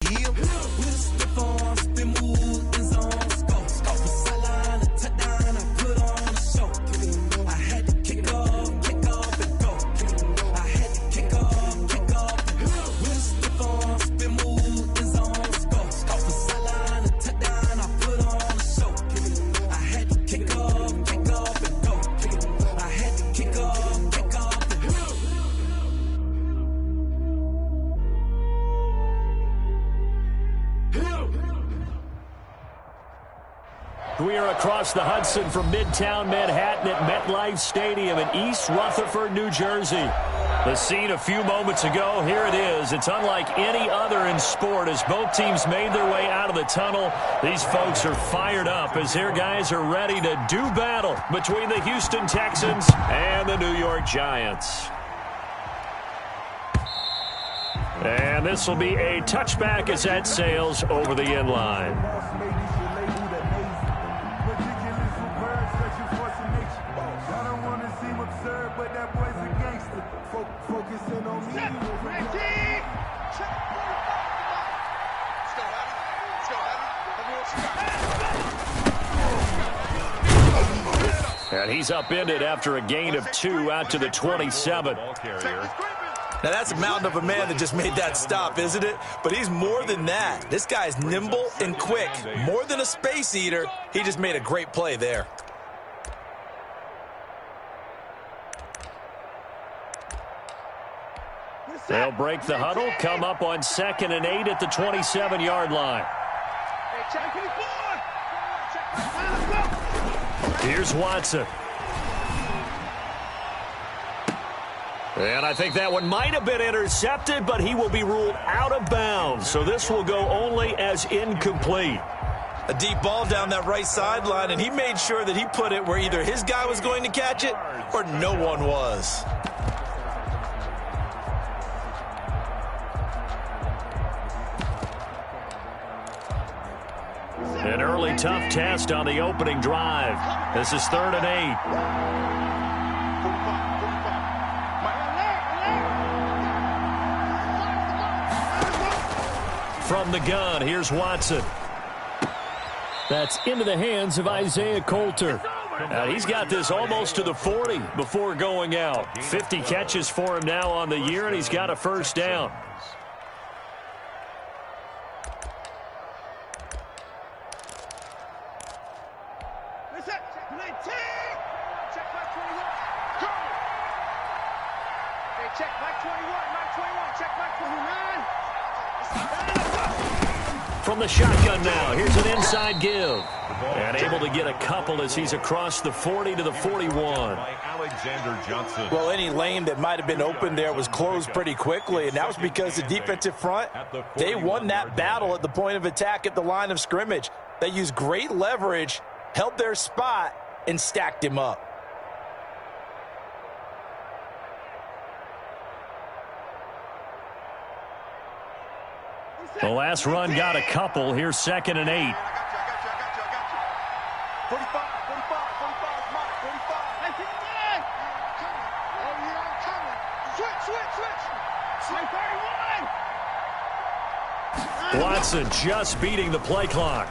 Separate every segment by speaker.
Speaker 1: heel. With a stiff arm, spin move, in zone, scope. Scope the sideline, a touchdown, I put on a show. I had to kick off and go. I had to kick off and go. With a stiff arm, spin move, in zone, scope. Scope the sideline, a touchdown, I put on a show. I had to kick off and go. I had to kick off and go.
Speaker 2: We are across the Hudson from Midtown Manhattan at MetLife Stadium in East Rutherford, New Jersey. The scene a few moments ago, here it is. It's unlike any other in sport as both teams made their way out of the tunnel. These folks are fired up as their guys are ready to do battle between the Houston Texans and the New York Giants. And this will be a touchback as that sails over the end line. And he's upended after a gain of 2 out to the 27.
Speaker 3: Now, that's a mountain of a man that just made that stop, isn't it? But he's more than that. This guy's nimble and quick. More than a space eater, he just made a great play there.
Speaker 2: They'll break the huddle, come up on 2nd and 8 at the 27-yard line. Here's Watson. And I think that one might have been intercepted, but he will be ruled out of bounds. So this will go only as incomplete.
Speaker 3: A deep ball down that right sideline, and he made sure that he put it where either his guy was going to catch it or no one was.
Speaker 2: An early tough test on the opening drive. This is 3rd and 8. From the gun, here's Watson. That's into the hands of Isaiah Coulter. He's got this almost to the 40 before going out. 50 catches for him now on the year, and he's got a first down. From the shotgun now, here's an inside give. And able to get a couple as he's across the 40 to the 41.
Speaker 3: Well, any lane that might have been open there was closed pretty quickly, and that was because the defensive front, they won that battle at the point of attack at the line of scrimmage. They used great leverage, held their spot, and stacked him up.
Speaker 2: The last run got a couple. Here's 2nd and 8.
Speaker 1: 45.
Speaker 2: Watson just beating the play clock.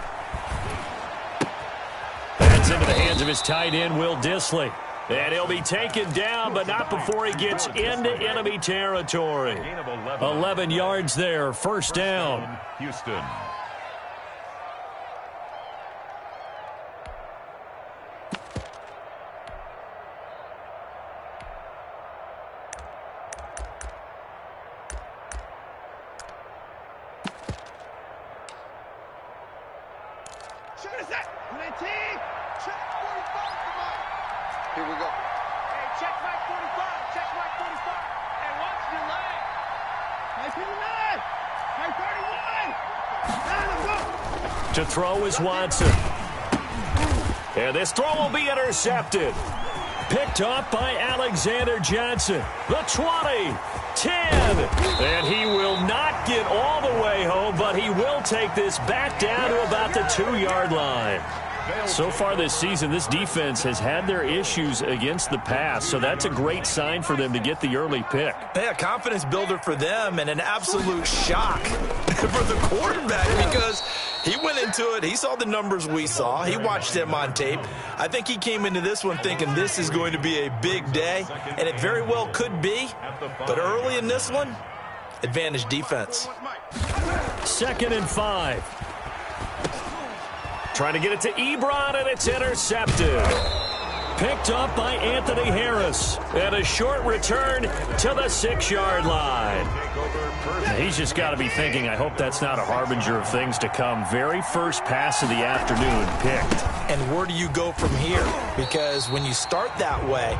Speaker 2: That's into the hands of his tight end, Will Dissly. And he'll be taken down, but not before he gets into enemy territory. 11 yards there, first down.
Speaker 4: Houston.
Speaker 1: Here we go.
Speaker 5: Hey, check back 45. Check back 45. Hey, watch your leg. Hey, 59. Hey, 31.
Speaker 2: To throw is Watson. And this throw will be intercepted. Picked off by Alexander Johnson. The 20, 10. And he will not get all the way home, but he will take this back down to about the 2-yard line. So far this season, this defense has had their issues against the pass, so that's a great sign for them to get the early pick.
Speaker 3: Yeah, confidence builder for them and an absolute shock for the quarterback because he went into it. He saw the numbers we saw. He watched them on tape. I think he came into this one thinking this is going to be a big day, and it very well could be. But early in this one, advantage defense.
Speaker 2: 2nd and 5. Trying to get it to Ebron, and it's intercepted. Picked up by Anthony Harris. And a short return to the 6-yard line. He's just got to be thinking, I hope that's not a harbinger of things to come. Very first pass of the afternoon picked.
Speaker 3: And where do you go from here? Because when you start that way,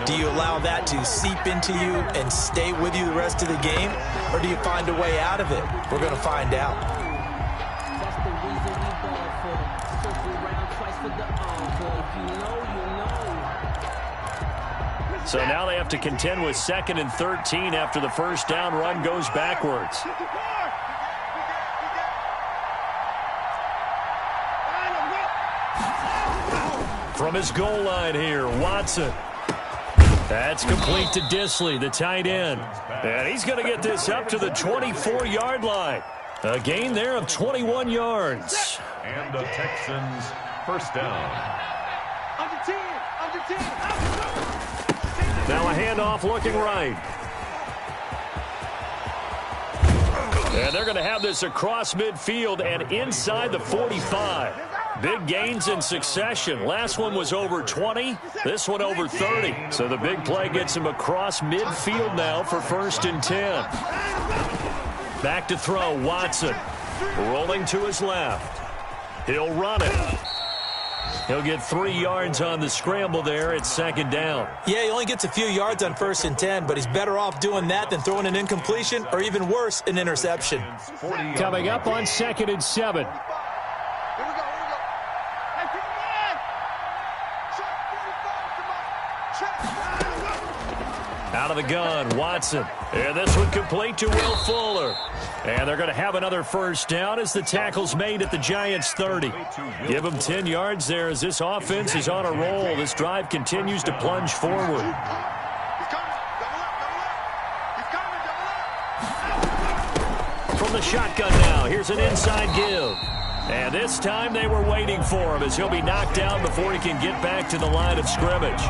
Speaker 3: do you allow that to seep into you and stay with you the rest of the game? Or do you find a way out of it? We're going to find out.
Speaker 2: So now they have to contend with 2nd and 13 after the first down run goes backwards. From his goal line here, Watson. That's complete to Disley, the tight end. And he's going to get this up to the 24-yard line. A gain there of 21 yards.
Speaker 4: And the Texans first down.
Speaker 5: Under 10, under 10.
Speaker 2: Now a handoff looking right. And they're going to have this across midfield and inside the 45. Big gains in succession. Last one was over 20. This one over 30. So the big play gets him across midfield now for 1st and 10. Back to throw, Watson. Rolling to his left. He'll run it. He'll get 3 yards on the scramble there. It's 2nd down.
Speaker 3: Yeah, he only gets a few yards on 1st and 10, but he's better off doing that than throwing an incompletion or even worse, an interception.
Speaker 2: Coming up on 2nd and 7.
Speaker 5: Here we go, here we go. Hey, keep it in. Check 45, come on.
Speaker 2: Out of the gun, Watson. And this one complete to Will Fuller. And they're going to have another first down as the tackle's made at the Giants' 30. Give them 10 yards there as this offense is on a roll. This drive continues to plunge forward.
Speaker 5: He's coming. Double up. He's coming. Double up.
Speaker 2: From the shotgun now, here's an inside give. And this time they were waiting for him as he'll be knocked down before he can get back to the line of scrimmage.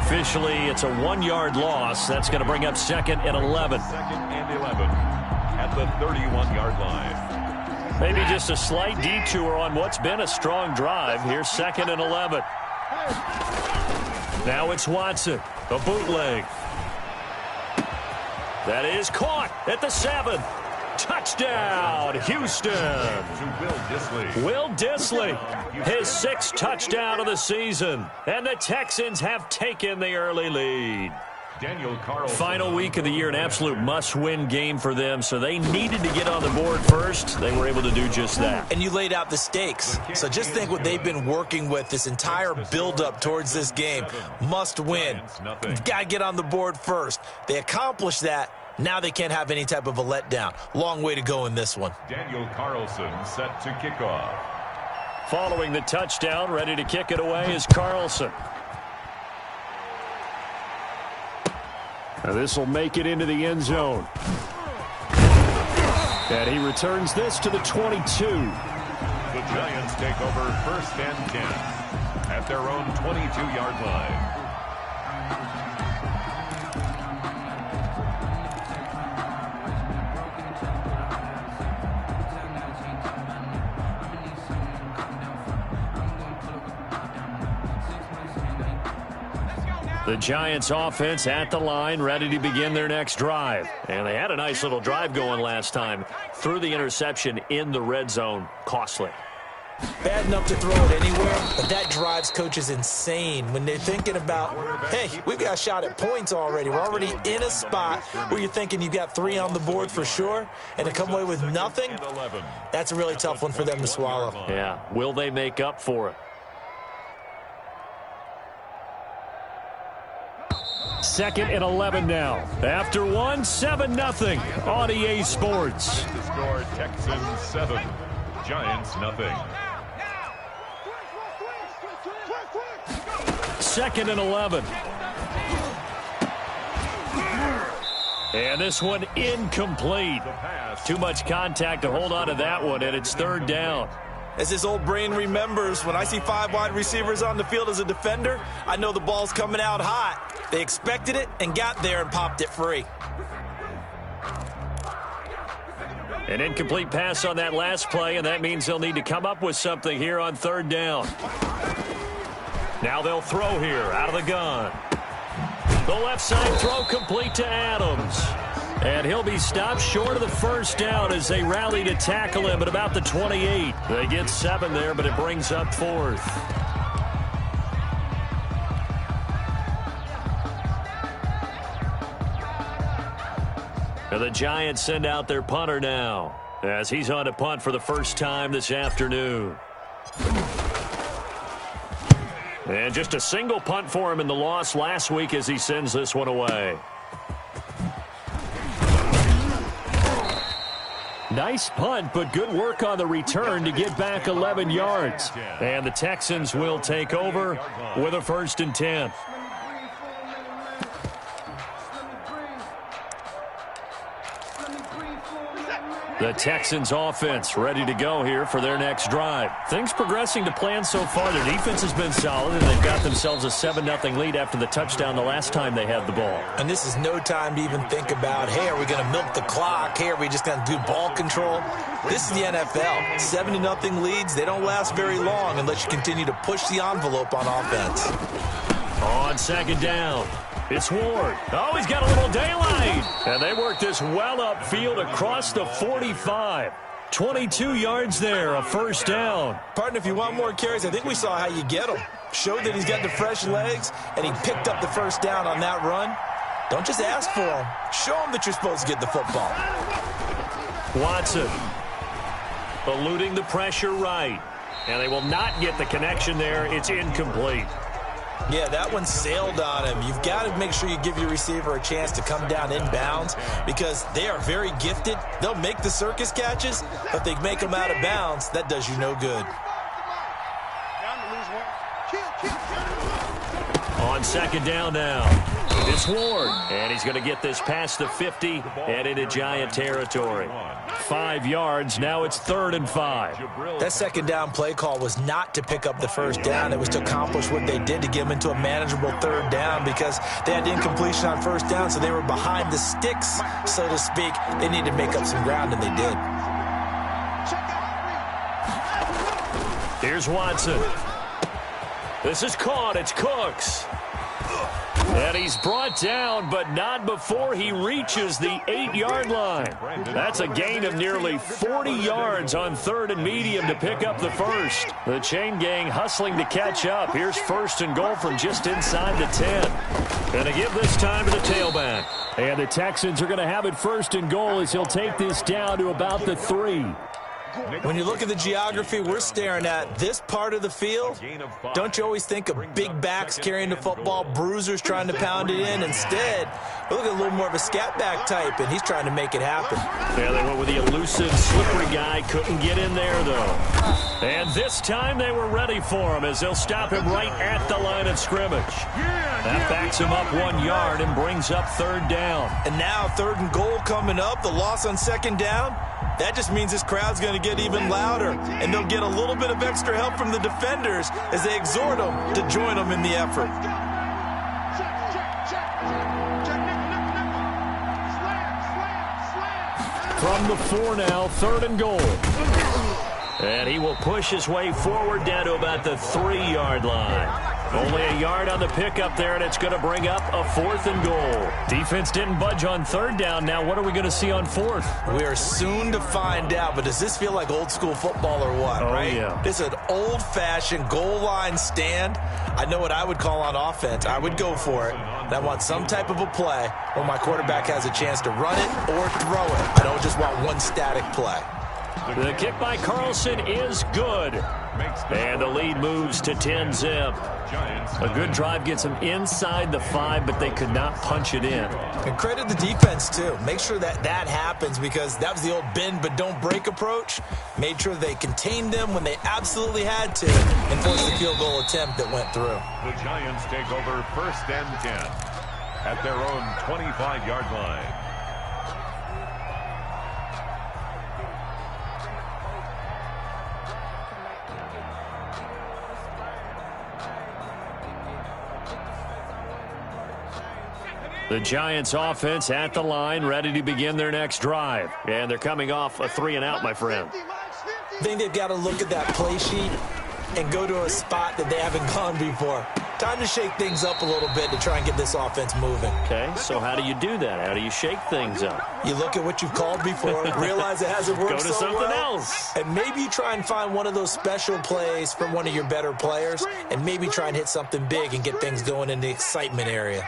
Speaker 2: Officially, it's a 1-yard loss. That's going to bring up 2nd and 11.
Speaker 4: 2nd and 11 at the 31-yard line.
Speaker 2: Maybe just a slight detour on what's been a strong drive. Here's 2nd and 11. Now it's Watson, the bootleg. That is caught at the 7. Touchdown, Houston.
Speaker 4: To Will Disley.
Speaker 2: Will Disley, his 6th touchdown of the season. And the Texans have taken the early lead.
Speaker 4: Daniel Carlson.
Speaker 2: Final week of the year, an absolute must-win game for them, so they needed to get on the board first. They were able to do just that.
Speaker 3: And you laid out the stakes. So just think what they've been working with this entire build-up towards this game. Must win. You've got to get on the board first. They accomplished that. Now they can't have any type of a letdown. Long way to go in this one.
Speaker 4: Daniel Carlson set to kick off.
Speaker 2: Following the touchdown, ready to kick it away is Carlson. Now this will make it into the end zone. And he returns this to the 22.
Speaker 4: The Giants take over 1st and 10 at their own 22-yard line.
Speaker 2: The Giants offense at the line, ready to begin their next drive. And they had a nice little drive going last time. Threw the interception in the red zone. Costly.
Speaker 3: Bad enough to throw it anywhere, but that drives coaches insane when they're thinking about, hey, we've got a shot at points already. We're already in a spot where you're thinking you've got 3 on the board for sure, and to come away with nothing, that's a really tough one for them to swallow.
Speaker 2: Yeah, will they make up for it? 2nd and 11 now. After 1, 7-0 on EA Sports.
Speaker 4: The score, Texans 7, Giants nothing.
Speaker 2: 2nd and 11. And this one incomplete. Too much contact to hold on to that one, and it's third down.
Speaker 3: As his old brain remembers, when I see 5 wide receivers on the field as a defender, I know the ball's coming out hot. They expected it and got there and popped it free.
Speaker 2: An incomplete pass on that last play, and that means they'll need to come up with something here on third down. Now they'll throw here out of the gun. The left side throw complete to Adams. And he'll be stopped short of the first down as they rally to tackle him at about the 28. They get 7 there, but it brings up 4th. And the Giants send out their punter now as he's on to punt for the first time this afternoon. And just a single punt for him in the loss last week as he sends this one away. Nice punt, but good work on the return to get back 11 yards. And the Texans will take over with a 1st and 10. The Texans offense ready to go here for their next drive. Things progressing to plan so far. Their defense has been solid, and they've got themselves a 7-0 lead after the touchdown the last time they had the ball.
Speaker 3: And this is no time to even think about, hey, are we going to milk the clock? Hey, are we just going to do ball control? This is the NFL. 7-0 leads, they don't last very long unless you continue to push the envelope on offense.
Speaker 2: On second down, it's Ward. Oh, he's got a little daylight. And they work this well upfield across the 45. 22 yards there, a 1st down.
Speaker 3: Partner, if you want more carries, I think we saw how you get him. Showed that he's got the fresh legs, and he picked up the 1st down on that run. Don't just ask for him. Show him that you're supposed to get the football.
Speaker 2: Watson eluding the pressure right. And they will not get the connection there. It's incomplete.
Speaker 3: Yeah, that one sailed on him. You've got to make sure you give your receiver a chance to come down inbounds because they are very gifted. They'll make the circus catches, but they make them out of bounds. That does you no good.
Speaker 2: On second down now, it's Ward. And he's going to get this past the 50 and into Giant territory. 5 yards. Now it's 3rd and 5.
Speaker 3: That second down play call was not to pick up the 1st down. It was to accomplish what they did to get them into a manageable 3rd down because they had incompletion on 1st down, so they were behind the sticks, so to speak. They needed to make up some ground, and they did.
Speaker 2: Here's Watson. This is caught. It's Cooks. And he's brought down, but not before he reaches the 8-yard line. That's a gain of nearly 40 yards on 3rd and medium to pick up the 1st. The chain gang hustling to catch up. Here's 1st and goal from just inside the 10. Going to give this time to the tailback. And the Texans are going to have it 1st and goal as he'll take this down to about the 3.
Speaker 3: When you look at the geography we're staring at, this part of the field, don't you always think of big backs carrying the football, bruisers trying to pound it in? Instead, we look at a little more of a scat back type, and he's trying to make it happen.
Speaker 2: Yeah, they went with the elusive, slippery guy. Couldn't get in there, though. And this time they were ready for him as they'll stop him right at the line of scrimmage. That backs him up 1 yard and brings up 3rd down.
Speaker 3: And now 3rd and goal coming up, the loss on 2nd down. That just means this crowd's going to get even louder, and they'll get a little bit of extra help from the defenders as they exhort them to join them in the effort.
Speaker 2: From the 4 now, 3rd and goal. And he will push his way forward down to about the 3-yard line. Only a yard on the pickup there, and it's going to bring up a 4th and goal. Defense didn't budge on 3rd down. Now what are we going to see on 4th?
Speaker 3: We are soon to find out, but does this feel like old school football or what, right?
Speaker 2: Yeah.
Speaker 3: It's an old-fashioned goal line stand. I know what I would call on offense. I would go for it. And I want some type of a play where my quarterback has a chance to run it or throw it. I don't just want one static play.
Speaker 2: The kick by Carlson is good. And the lead moves to 10-zip. A good drive gets them inside the 5, but they could not punch it in.
Speaker 3: And credit the defense, too. Make sure that that happens because that was the old bend but don't break approach. Made sure they contained them when they absolutely had to and forced the field goal attempt that went through.
Speaker 4: The Giants take over 1st and 10 at their own 25-yard line.
Speaker 2: The Giants offense at the line, ready to begin their next drive. And they're coming off a 3-and-out, my friend.
Speaker 3: I think they've got to look at that play sheet and go to a spot that they haven't gone before. Time to shake things up a little bit to try and get this offense moving.
Speaker 2: Okay, so how do you do that? How do you shake things up?
Speaker 3: You look at what you've called before, realize it hasn't worked
Speaker 2: Go to
Speaker 3: so
Speaker 2: something
Speaker 3: well,
Speaker 2: else.
Speaker 3: and maybe you try and find one of those special plays from one of your better players, and maybe try and hit something big and get things going in the excitement area.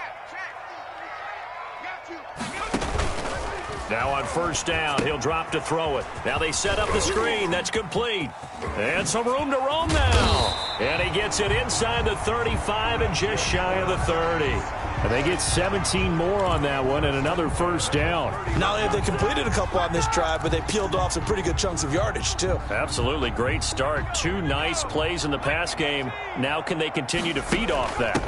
Speaker 2: Now on first down, he'll drop to throw it. Now they set up the screen. That's complete. And some room to roam now. And he gets it inside the 35 and just shy of the 30. And they get 17 more on that one and another first down.
Speaker 3: Not only have they completed a couple on this drive, but they peeled off some pretty good chunks of yardage, too.
Speaker 2: Absolutely. Great start. 2 nice plays in the pass game. Now can they continue to feed off that?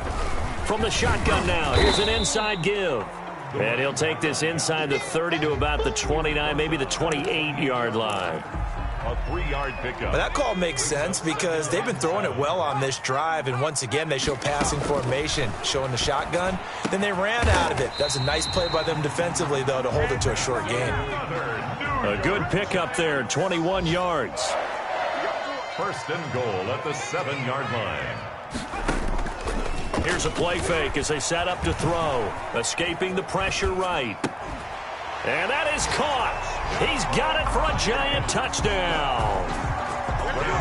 Speaker 2: From the shotgun now, here's an inside give. And he'll take this inside the 30 to about the 29, maybe the 28-yard line.
Speaker 4: A 3-yard pickup.
Speaker 3: But that call makes sense because they've been throwing it well on this drive, and once again they show passing formation, showing the shotgun. Then they ran out of it. That's a nice play by them defensively, though, to hold it to a short gain.
Speaker 2: A good pickup there, 21 yards.
Speaker 4: First and goal at the 7-yard line.
Speaker 2: Here's a play fake as they set up to throw. Escaping the pressure right. And that is caught. He's got it for a Giant touchdown.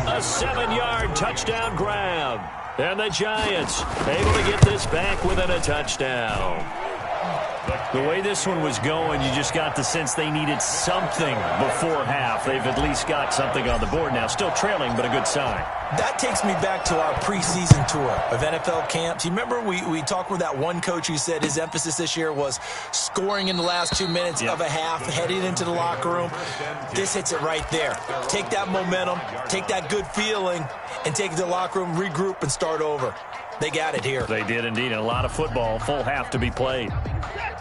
Speaker 2: A 7-yard touchdown grab. And the Giants able to get this back within a touchdown. The way this one was going, you just got the sense they needed something before half. They've at least got something on the board now. Still trailing, but a good sign.
Speaker 3: That takes me back to our preseason tour of NFL camps. You remember we talked with that one coach who said his emphasis this year was scoring in the last 2 minutes of a half, heading into the locker room. This hits it right there. Take that momentum, take that good feeling, and take it to the locker room, regroup, and start over. They got it here.
Speaker 2: They did indeed, and a lot of football, full half to be played.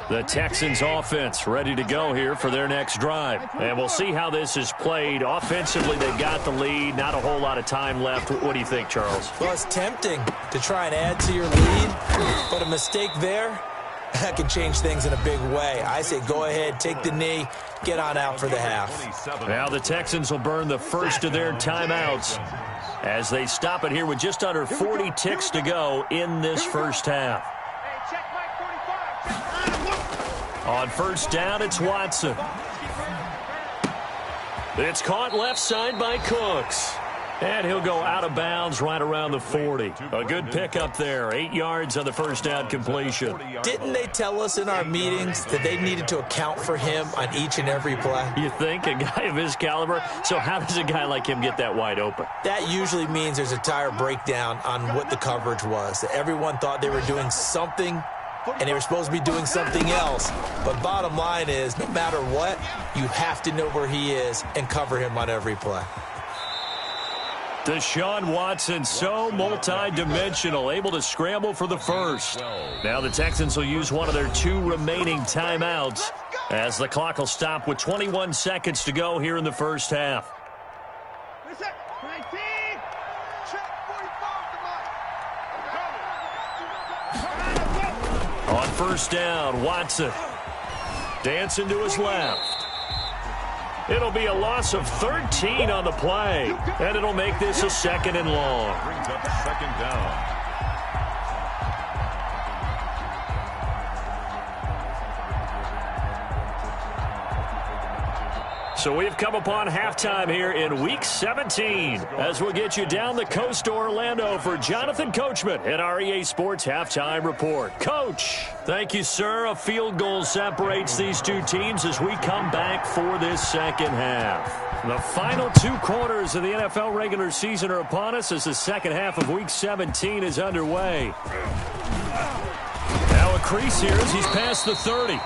Speaker 2: The Texans offense ready to go here for their next drive. And we'll see how this is played. Offensively, they've got the lead. Not a whole lot of time left. What do you think, Charles?
Speaker 3: Well, it's tempting to try and add to your lead, but a mistake there, that can change things in a big way. I say go ahead, take the knee, get on out for the half.
Speaker 2: Now the Texans will burn the first of their timeouts as they stop it here with just under 40 ticks to go in this first half. On first down, it's Watson. It's caught left side by Cooks. And he'll go out of bounds right around the 40. A good pickup there. 8 yards on the first down completion.
Speaker 3: Didn't they tell us in our meetings that they needed to account for him on each and every play?
Speaker 2: You think? A guy of his caliber? So how does a guy like him get that wide open?
Speaker 3: That usually means there's a tire breakdown on what the coverage was. That everyone thought they were doing something and they were supposed to be doing something else. But bottom line is, no matter what, you have to know where he is and cover him on every play.
Speaker 2: Deshaun Watson, so multi-dimensional, able to scramble for the first. Now the Texans will use one of their 2 remaining timeouts as the clock will stop with 21 seconds to go here in the first half. On first down, Watson dancing to his left. It'll be a loss of 13 on the play, and it'll make this a 2nd and long.
Speaker 4: Brings up 2nd down.
Speaker 2: So we've come upon halftime here in Week 17 as we'll get you down the coast to Orlando for Jonathan Coachman at our EA Sports Halftime Report. Coach, thank you, sir. A field goal separates these 2 teams as we come back for this second half. The final 2 quarters of the NFL regular season are upon us as the second half of Week 17 is underway. Now a crease here as he's past the 30.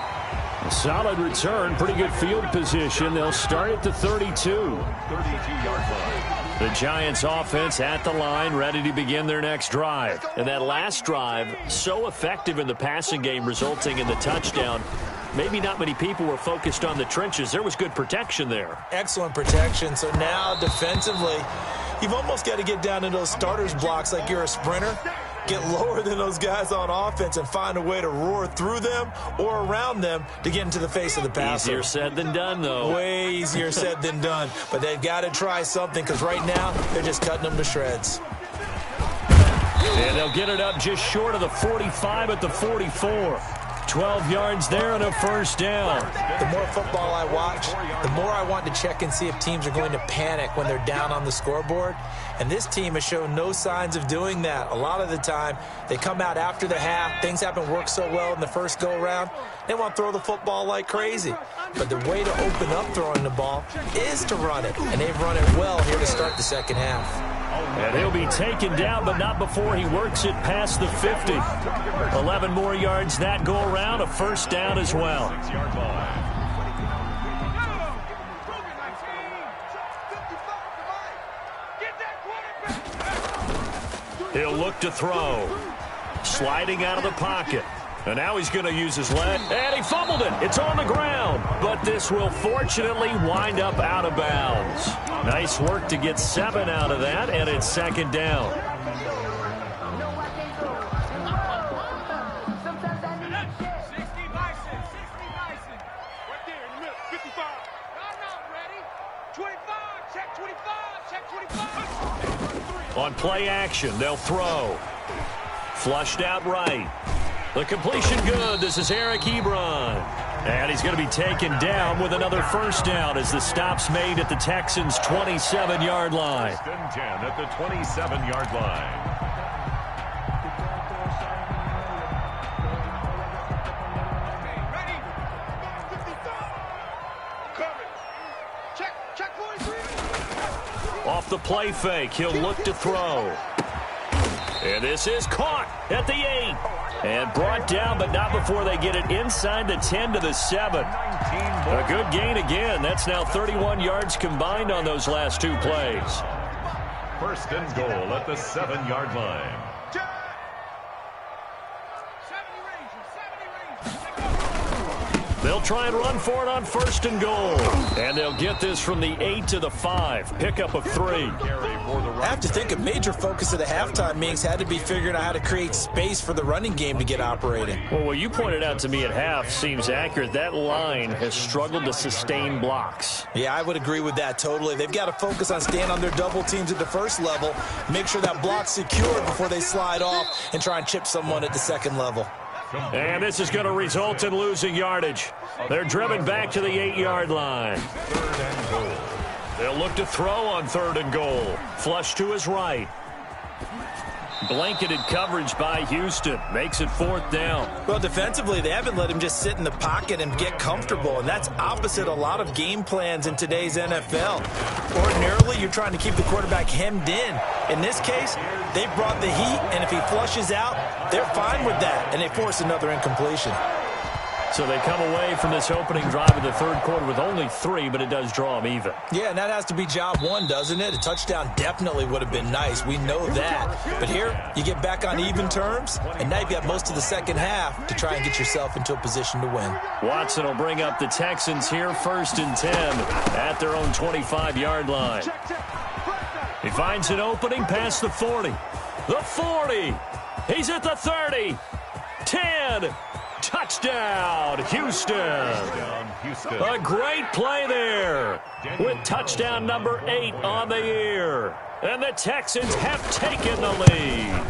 Speaker 2: A solid return, pretty good field position. They'll start at the 32.
Speaker 4: 32-yard line.
Speaker 2: The Giants offense at the line, ready to begin their next drive. And that last drive, so effective in the passing game, resulting in the touchdown. Maybe not many people were focused on the trenches. There was good protection there.
Speaker 3: Excellent protection. So now defensively, you've almost got to get down to those starters blocks like you're a sprinter get lower than those guys on offense and find a way to roar through them or around them to get into the face of the passer.
Speaker 2: Easier said than done, though.
Speaker 3: Way easier said than done. But they've got to try something because right now they're just cutting them to shreds.
Speaker 2: And they'll get it up just short of the 45 at the 44. 12 yards there and a first down.
Speaker 3: The more football I watch, the more I want to check and see if teams are going to panic when they're down on the scoreboard. And this team has shown no signs of doing that. A lot of the time, they come out after the half. Things haven't worked so well in the first go-around. They want to throw the football like crazy. But the way to open up throwing the ball is to run it. And they've run it well here to start the second half.
Speaker 2: And he'll be taken down, but not before he works it past the 50. 11 more yards that go around, a first down as well. He'll look to throw. Sliding out of the pocket. And now he's going to use his leg. And he fumbled it. It's on the ground. But this will fortunately wind up out of bounds. Nice work to get 7 out of that, and it's second down. On play action, they'll throw. Flushed out right. The completion good. This is Eric Ebron. And he's going to be taken down with another first down as the stop's made at the Texans' 27-yard line.
Speaker 4: First and 10 at the 27-yard line.
Speaker 2: Off the play fake, he'll look to throw. And this is caught at the 8. And brought down, but not before they get it inside the 10 to the 7. A good gain again. That's now 31 yards combined on those last 2 plays.
Speaker 4: First and goal at the 7-yard line.
Speaker 2: They'll try and run for it on first and goal. And they'll get this from the 8 to the 5. Pickup of 3.
Speaker 3: I have to think a major focus of the halftime meetings had to be figuring out how to create space for the running game to get operating.
Speaker 2: Well, what you pointed out to me at half seems accurate. That line has struggled to sustain blocks.
Speaker 3: Yeah, I would agree with that totally. They've got to focus on staying on their double teams at the first level, make sure that block's secured before they slide off and try and chip someone at the second level.
Speaker 2: And this is going to result in losing yardage. They're driven back to the 8-yard line.
Speaker 4: Third and goal.
Speaker 2: They'll look to throw on third and goal. Flush to his right. Blanketed coverage by Houston. Makes it fourth down.
Speaker 3: Well, defensively, they haven't let him just sit in the pocket and get comfortable, and that's opposite a lot of game plans in today's NFL. Ordinarily, you're trying to keep the quarterback hemmed in. In this case, they brought the heat, and if he flushes out, they're fine with that, and they force another incompletion.
Speaker 2: So they come away from this opening drive of the third quarter with only 3, but it does draw them even.
Speaker 3: Yeah, and that has to be job one, doesn't it? A touchdown definitely would have been nice. We know that. But here, you get back on even terms, and now you've got most of the second half to try and get yourself into a position to win.
Speaker 2: Watson will bring up the Texans here, first and 10 at their own 25-yard line. He finds an opening past the 40. The 40. He's at the 30. 10. Touchdown, Houston. A great play there with touchdown number 8 on the year. And the Texans have taken the lead.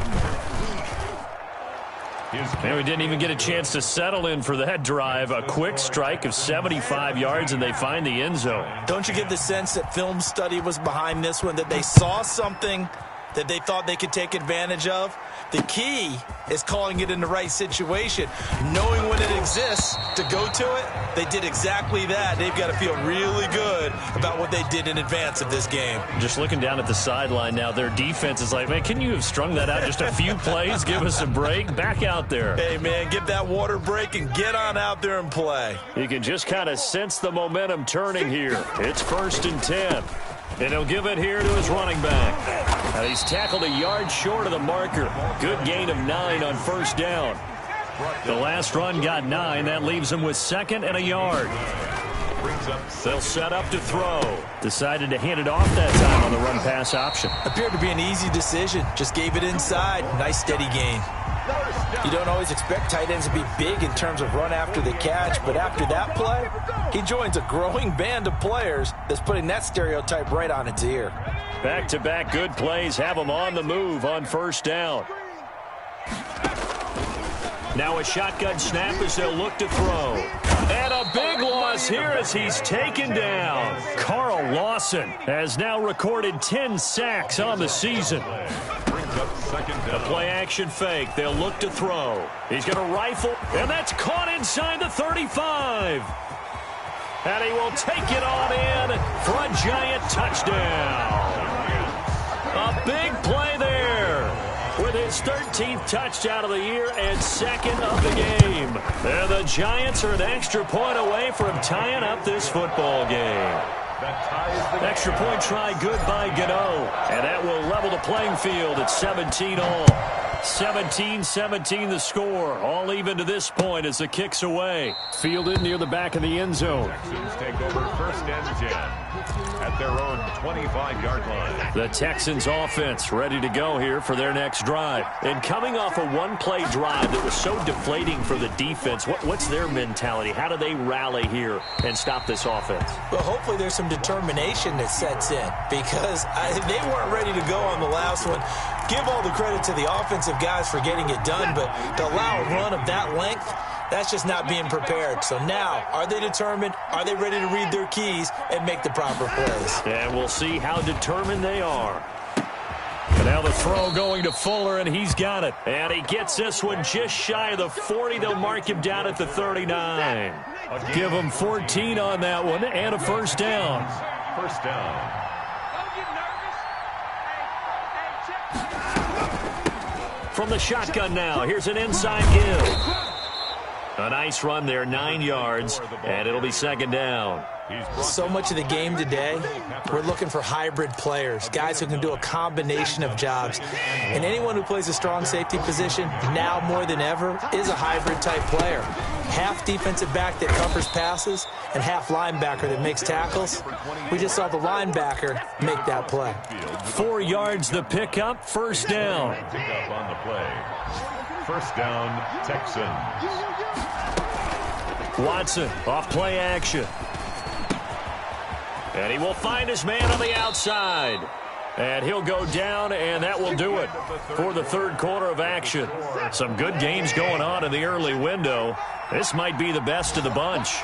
Speaker 2: And we didn't even get a chance to settle in for that drive. A quick strike of 75 yards, and they find the end zone.
Speaker 3: Don't you get the sense that film study was behind this one, that they saw something that they thought they could take advantage of? The key is calling it in the right situation. Knowing when it exists to go to it, they did exactly that. They've got to feel really good about what they did in advance of this game.
Speaker 2: Just looking down at the sideline now, their defense is like, man, can you have strung that out just a few plays? Give us a break. Back out there.
Speaker 3: Hey, man, give that water break and get on out there and play.
Speaker 2: You can just kind of sense the momentum turning here. It's first and 10. And he'll give it here to his running back. And he's tackled a yard short of the marker. Good gain of 9 on first down. The last run got 9. That leaves him with 2nd and a yard. They'll set up to throw. Decided to hand it off that time on the run-pass option.
Speaker 3: Appeared to be an easy decision. Just gave it inside. Nice steady gain. You don't always expect tight ends to be big in terms of run after the catch, but after that play, he joins a growing band of players that's putting that stereotype right on its ear.
Speaker 2: Back-to-back good plays have him on the move on first down. Now a shotgun snap as they'll look to throw. And a big loss here as he's taken down. Carl Lawson has now recorded 10 sacks on the season. The play-action fake. They'll look to throw. He's going to rifle, and that's caught inside the 35. And he will take it on in for a giant touchdown. A big play there with his 13th touchdown of the year and second of the game. And the Giants are an extra point away from tying up this football game. Extra point try good by Gano. And that will level the playing field at 17 all. 17-17 the score. All even to this point as the kick's away. Fielded near the back of the end zone.
Speaker 4: Texans take over first and 10 at their own 25-yard line.
Speaker 2: The Texans offense ready to go here for their next drive. And coming off a one-play drive that was so deflating for the defense, what's their mentality? How do they rally here and stop this offense?
Speaker 3: Well, hopefully there's some determination that sets in because they weren't ready to go on the last one. Give all the credit to the offensive guys for getting it done, but to allow a run of that length, that's just not being prepared. So now, are they determined? Are they ready to read their keys and make the proper plays?
Speaker 2: And we'll see how determined they are. And now the throw going to Fuller, and he's got it. And he gets this one just shy of the 40. They'll mark him down at the 39. Give him 14 on that one and a first down.
Speaker 4: First down.
Speaker 2: From the shotgun now, here's an inside give. A nice run there, 9 yards, and it'll be second down.
Speaker 3: So much of the game today, we're looking for hybrid players, guys who can do a combination of jobs. And anyone who plays a strong safety position, now more than ever, is a hybrid-type player. Half defensive back that covers passes and half linebacker that makes tackles. We just saw the linebacker make that play.
Speaker 2: 4 yards the pickup, first down.
Speaker 4: Pickup on the play. First down, Texans.
Speaker 2: Watson off play action. And he will find his man on the outside. And he'll go down, and that will do it for the third quarter of action. Some good games going on in the early window. This might be the best of the bunch.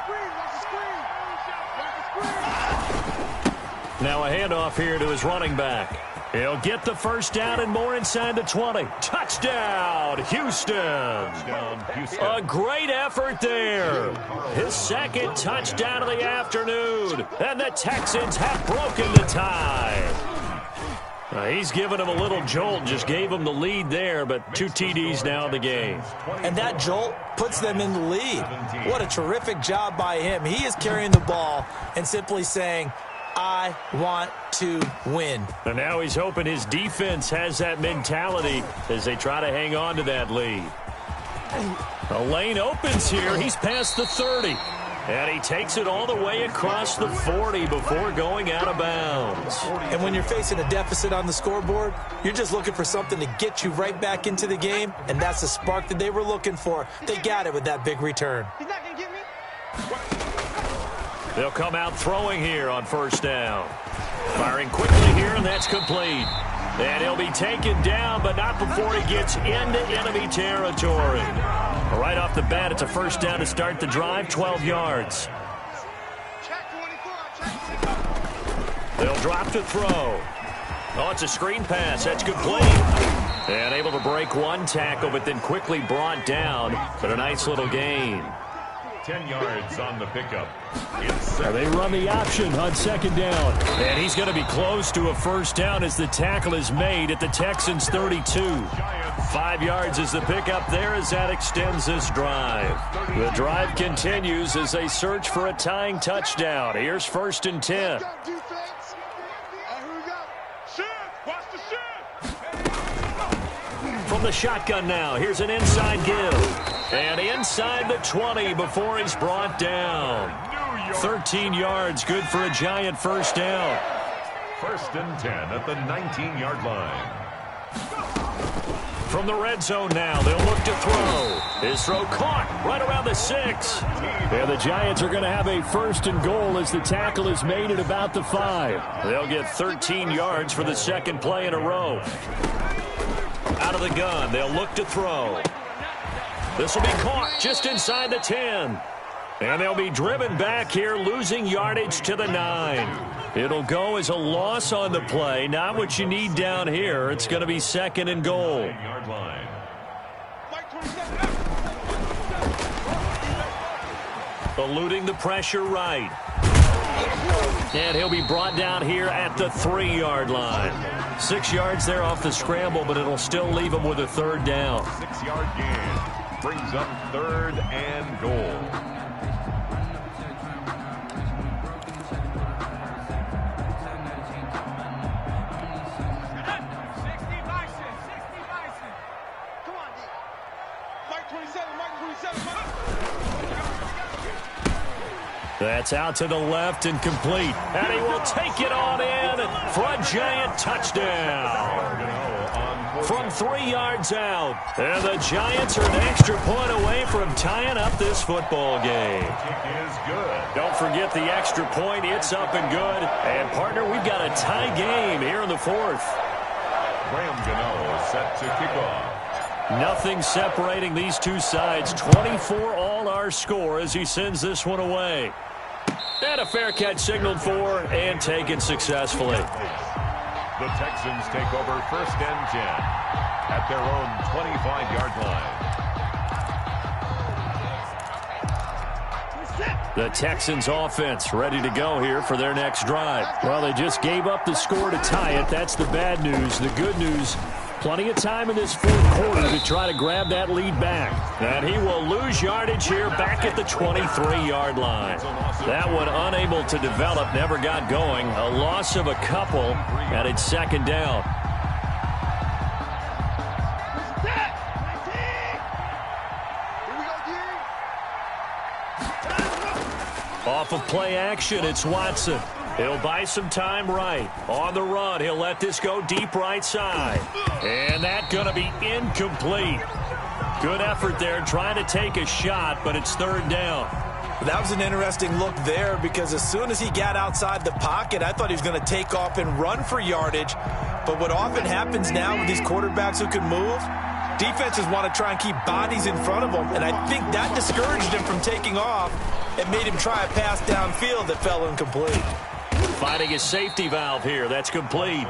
Speaker 2: Now a handoff here to his running back. He'll get the first down and more inside the 20. Touchdown, Houston. A great effort there. His second touchdown of the afternoon. And the Texans have broken the tie. He's given him a little jolt, just gave him the lead there, but 2 TDs now in the game.
Speaker 3: And that jolt puts them in the lead. What a terrific job by him. He is carrying the ball and simply saying, I want to win.
Speaker 2: And now he's hoping his defense has that mentality as they try to hang on to that lead. A lane opens here. He's past the 30. And he takes it all the way across the 40 before going out of bounds.
Speaker 3: And when you're facing a deficit on the scoreboard, you're just looking for something to get you right back into the game, and that's the spark that they were looking for. They got it with that big return.
Speaker 5: He's not going to get me.
Speaker 2: They'll come out throwing here on first down. Firing quickly here, and that's complete. And he'll be taken down, but not before he gets into enemy territory. Right off the bat, it's a first down to start the drive, 12 yards. They'll drop to throw. Oh, it's a screen pass. That's complete. And able to break one tackle, but then quickly brought down. But a nice little gain.
Speaker 4: 10 yards on the pickup.
Speaker 2: They run the option on second down. And he's going to be close to a first down as the tackle is made at the Texans' 32. 5 yards is the pickup there as that extends this drive. The drive continues as they search for a tying touchdown. Here's first and 10. From the shotgun now, here's an inside give. And inside the 20 before he's brought down. 13 yards, good for a Giant first down.
Speaker 4: 1st and 10 at the 19-yard line.
Speaker 2: From the red zone now, they'll look to throw. His throw caught right around the 6. And the Giants are going to have a 1st and goal as the tackle is made at about the 5. They'll get 13 yards for the second play in a row. Out of the gun, they'll look to throw. This will be caught just inside the 10. And they'll be driven back here, losing yardage to the 9. It'll go as a loss on the play. Not what you need down here. It's going to be 2nd and goal. Eluding the pressure right. And he'll be brought down here at the 3-yard line. 6 yards there off the scramble, but it'll still leave him with a 3rd down.
Speaker 4: 6-yard gain brings up 3rd and goal.
Speaker 2: That's out to the left and complete. And he will take it on in for a Giant touchdown. From 3 yards out. And the Giants are an extra point away from tying up this football game. Don't forget the extra point. It's up and good. And, partner, we've got a tie game here in the 4th.
Speaker 4: Graham Gano set to kick off.
Speaker 2: Nothing separating these two sides. 24 all our score as he sends this one away. And a fair catch signaled for and taken successfully.
Speaker 4: The Texans take over 1st and 10 at their own 25-yard line.
Speaker 2: The Texans offense ready to go here for their next drive. Well, they just gave up the score to tie it. That's the bad news. The good news, plenty of time in this 4th quarter to try to grab that lead back. And he will lose yardage here back at the 23-yard line. That one unable to develop, never got going. A loss of a couple, and it's 2nd down. Off of play action, it's Watson. He'll buy some time right. On the run, he'll let this go deep right side. And that's going to be incomplete. Good effort there trying to take a shot, but it's 3rd down.
Speaker 3: That was an interesting look there because as soon as he got outside the pocket, I thought he was going to take off and run for yardage. But what often happens now with these quarterbacks who can move, defenses want to try and keep bodies in front of them, and I think that discouraged him from taking off and made him try a pass downfield that fell incomplete.
Speaker 2: Finding his safety valve here. That's complete.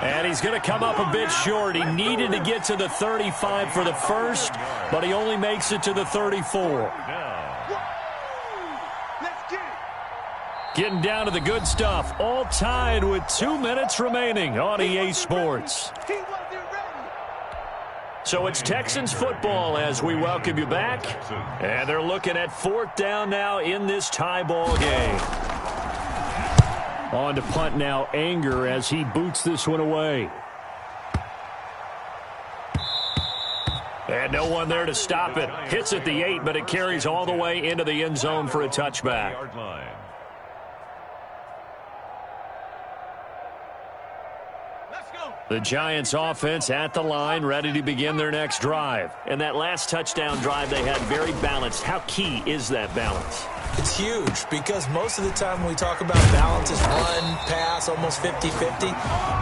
Speaker 2: And he's going to come up a bit short. He needed to get to the 35 for the first, but he only makes it to the 34. Getting down to the good stuff. All tied with 2 minutes remaining on EA Sports. So it's Texans football as we welcome you back. And they're looking at 4th down now in this tie ball game. On to punt now, Anger as he boots this one away. And no one there to stop it. Hits at the 8, but it carries all the way into the end zone for a touchback. The Giants offense at the line, ready to begin their next drive. And that last touchdown drive they had very balanced. How key is that balance?
Speaker 3: It's huge because most of the time when we talk about balance is run, pass, almost 50-50.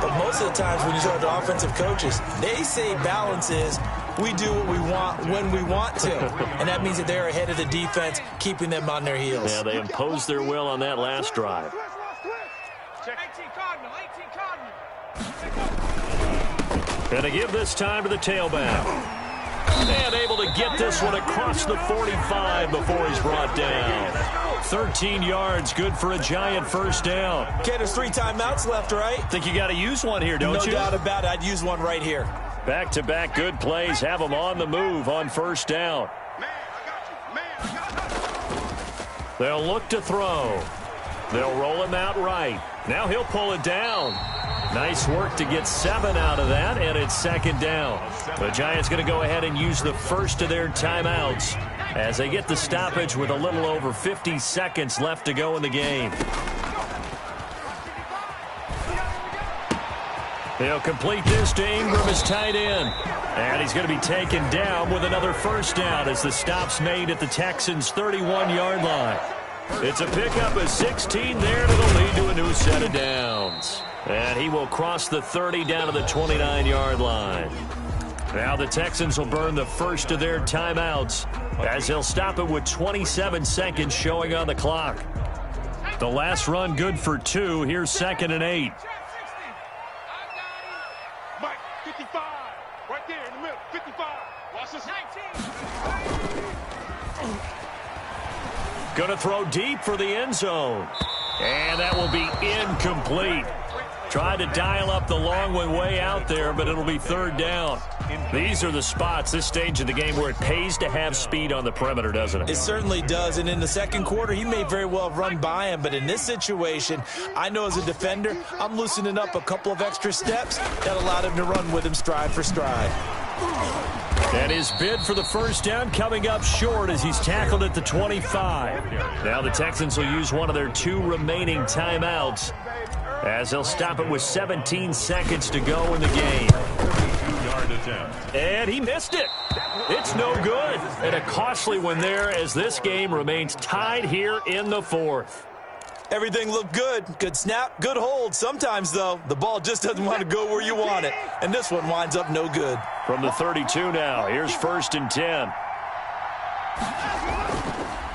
Speaker 3: But most of the times when you talk to offensive coaches, they say balance is we do what we want when we want to. And that means that they're ahead of the defense, keeping them on their heels.
Speaker 2: Yeah, they imposed their will on that last drive. And to give this time to the tailback. And able to get this one across the 45 before he's brought down. 13 yards, good for a Giant first down.
Speaker 3: Okay, there's 3 timeouts left, right?
Speaker 2: Think you got to use one here, don't you?
Speaker 3: No doubt about it. I'd use one right here.
Speaker 2: Back-to-back good plays have them on the move on first down. They'll look to throw. They'll roll him out right. Now he'll pull it down. Nice work to get 7 out of that, and it's 2nd down. The Giants going to go ahead and use the first of their timeouts. as they get the stoppage with a little over 50 seconds left to go in the game. He'll complete this to Ingram as tight end. And he's going to be taken down with another first down as the stop's made at the Texans' 31-yard line. It's a pickup of 16 there that'll lead to a new set of downs. And he will cross the 30 down to the 29-yard line. Now the Texans will burn the first of their timeouts as they'll stop it with 27 seconds showing on the clock. The last run good for 2. Here's 2nd and 8.
Speaker 5: Mike, 55. Right there in the middle. 55. Watch this. 19.
Speaker 2: Going to throw deep for the end zone. And that will be incomplete. Tried to dial up the long one way out there, but it'll be 3rd down. These are the spots, this stage of the game, where it pays to have speed on the perimeter, doesn't it?
Speaker 3: It certainly does, and in the second quarter, he may very well run by him, but in this situation, I know as a defender, I'm loosening up a couple of extra steps that allowed him to run with him stride for stride.
Speaker 2: And his bid for the first down coming up short as he's tackled at the 25. Now the Texans will use one of their 2 remaining timeouts as they'll stop it with 17 seconds to go in the game. And he missed it. It's no good. And a costly one there as this game remains tied here in the 4th.
Speaker 3: Everything looked good. Good snap, good hold. Sometimes, though, the ball just doesn't want to go where you want it. And this one winds up no good.
Speaker 2: From the 32 now, here's 1st and 10.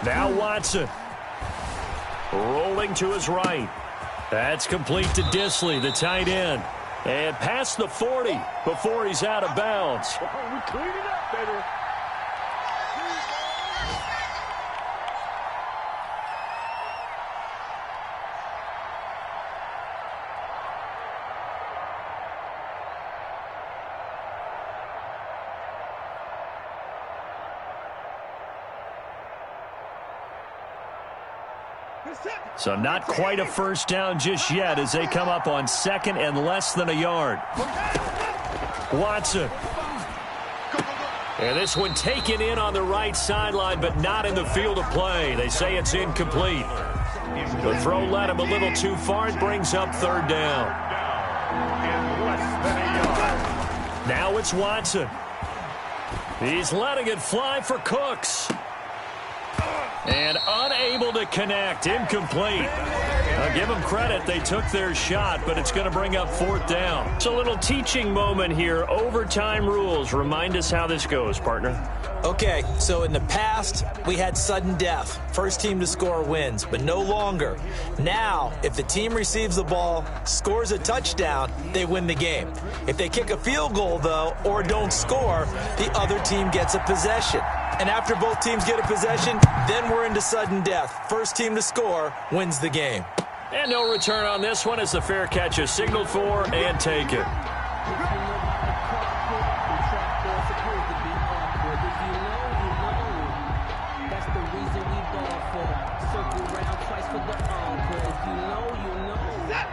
Speaker 2: Now Watson. Rolling to his right. That's complete to Disley, the tight end. And past the 40 before he's out of bounds.
Speaker 5: We clean it up, baby.
Speaker 2: So not quite a first down just yet as they come up on 2nd and less than a yard. Watson. And this one taken in on the right sideline, but not in the field of play. They say it's incomplete. The throw led him a little too far. It brings up 3rd down. Now it's Watson. He's letting it fly for Cooks. And unable to connect. Incomplete. I'll give them credit. They took their shot, but it's going to bring up 4th down. It's a little teaching moment here. Overtime rules. Remind us how this goes, partner.
Speaker 3: Okay, so in the past, we had sudden death. First team to score wins, but no longer. Now, if the team receives the ball, scores a touchdown, they win the game. If they kick a field goal, though, or don't score, the other team gets a possession. And after both teams get a possession, then we're into sudden death. First team to score wins the game.
Speaker 2: And no return on this one as the fair catch is signaled for and taken.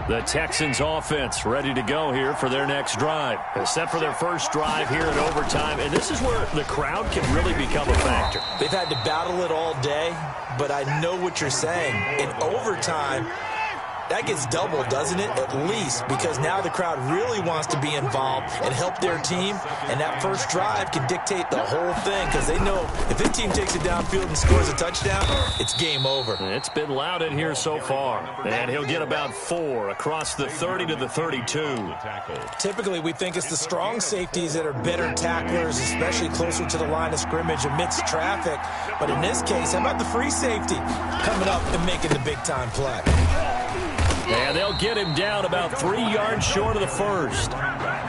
Speaker 2: The Texans offense ready to go here for their next drive. Set for their first drive here in overtime. And this is where the crowd can really become a factor.
Speaker 3: They've had to battle it all day, but I know what you're saying. In overtime, that gets doubled, doesn't it? At least, because now the crowd really wants to be involved and help their team, and that first drive can dictate the whole thing because they know if this team takes it downfield and scores a touchdown, it's game over.
Speaker 2: It's been loud in here so far, and he'll get about 4 across the 30 to the 32.
Speaker 3: Typically, we think it's the strong safeties that are better tacklers, especially closer to the line of scrimmage amidst traffic. But in this case, how about the free safety coming up and making the big-time play?
Speaker 2: And they'll get him down about 3 yards short of the first.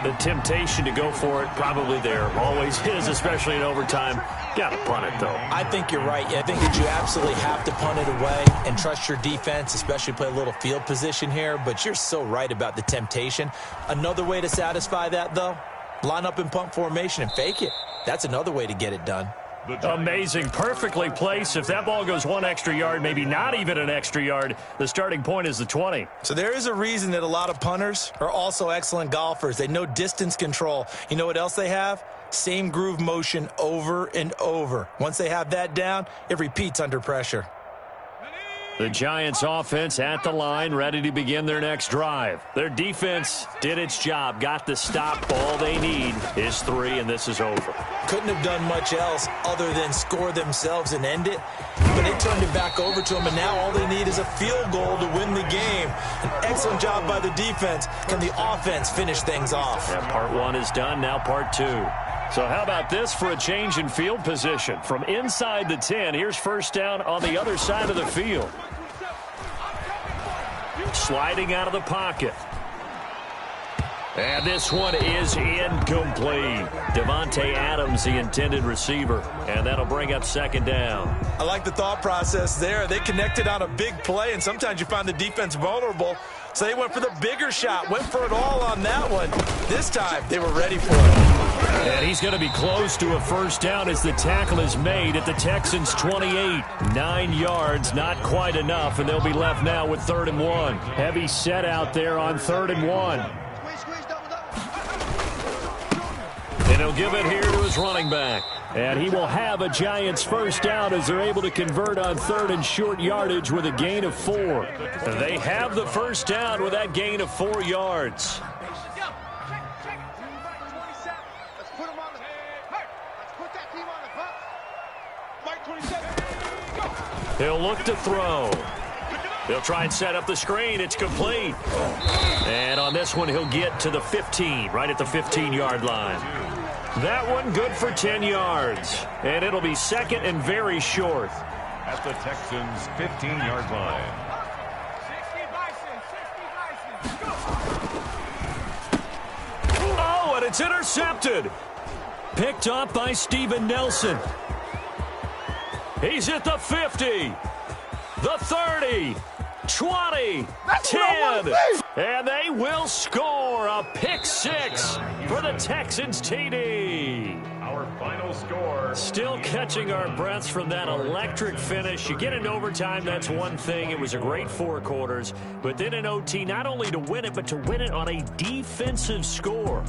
Speaker 2: The temptation to go for it probably there. Always is, especially in overtime. Got to punt it, though.
Speaker 3: I think you're right. I think that you absolutely have to punt it away and trust your defense, especially play a little field position here. But you're so right about the temptation. Another way to satisfy that, though, line up in punt formation and fake it. That's another way to get it done.
Speaker 2: Amazing. Perfectly placed. If that ball goes 1 extra yard, maybe not even an extra yard, the starting point is the 20.
Speaker 3: So there is a reason that a lot of punters are also excellent golfers. They know distance control. You know what else they have? Same groove motion over and over. Once they have that down, it repeats under pressure.
Speaker 2: The Giants offense at the line, ready to begin their next drive. Their defense did its job, got the stop. All they need is 3, and this is over.
Speaker 3: Couldn't have done much else other than score themselves and end it, but they turned it back over to them, and now all they need is a field goal to win the game. An excellent job by the defense. Can the offense finish things off?
Speaker 2: Yeah, part 1 is done, now part 2. So how about this for a change in field position? From inside the 10, here's first down on the other side of the field. Sliding out of the pocket. And this one is incomplete. Devontae Adams, the intended receiver. And that'll bring up second down.
Speaker 3: I like the thought process there. They connected on a big play, and sometimes you find the defense vulnerable. So they went for the bigger shot, went for it all on that one. This time, they were ready for it.
Speaker 2: And he's going to be close to a first down as the tackle is made at the Texans' 28. 9 yards, not quite enough, and they'll be left now with 3rd and 1. Heavy set out there on 3rd and 1. And he'll give it here to his running back. And he will have a Giants first down as they're able to convert on 3rd and short yardage with a gain of 4. They have the first down with that gain of 4 yards. He'll look to throw. He'll try and set up the screen. It's complete. And on this one, he'll get to the 15, right at the 15-yard line. That one good for 10 yards. And it'll be second and very short.
Speaker 4: At the Texans' 15-yard line.
Speaker 2: Oh, and it's intercepted. Picked up by Steven Nelson. He's at the 50, the 30, 20, 10, and they will score a pick 6 for the Texans TD.
Speaker 4: Our final score.
Speaker 2: Still catching our breaths from that electric finish. You get into overtime, that's one thing. It was a great 4 quarters. But then in OT, not only to win it, but to win it on a defensive score.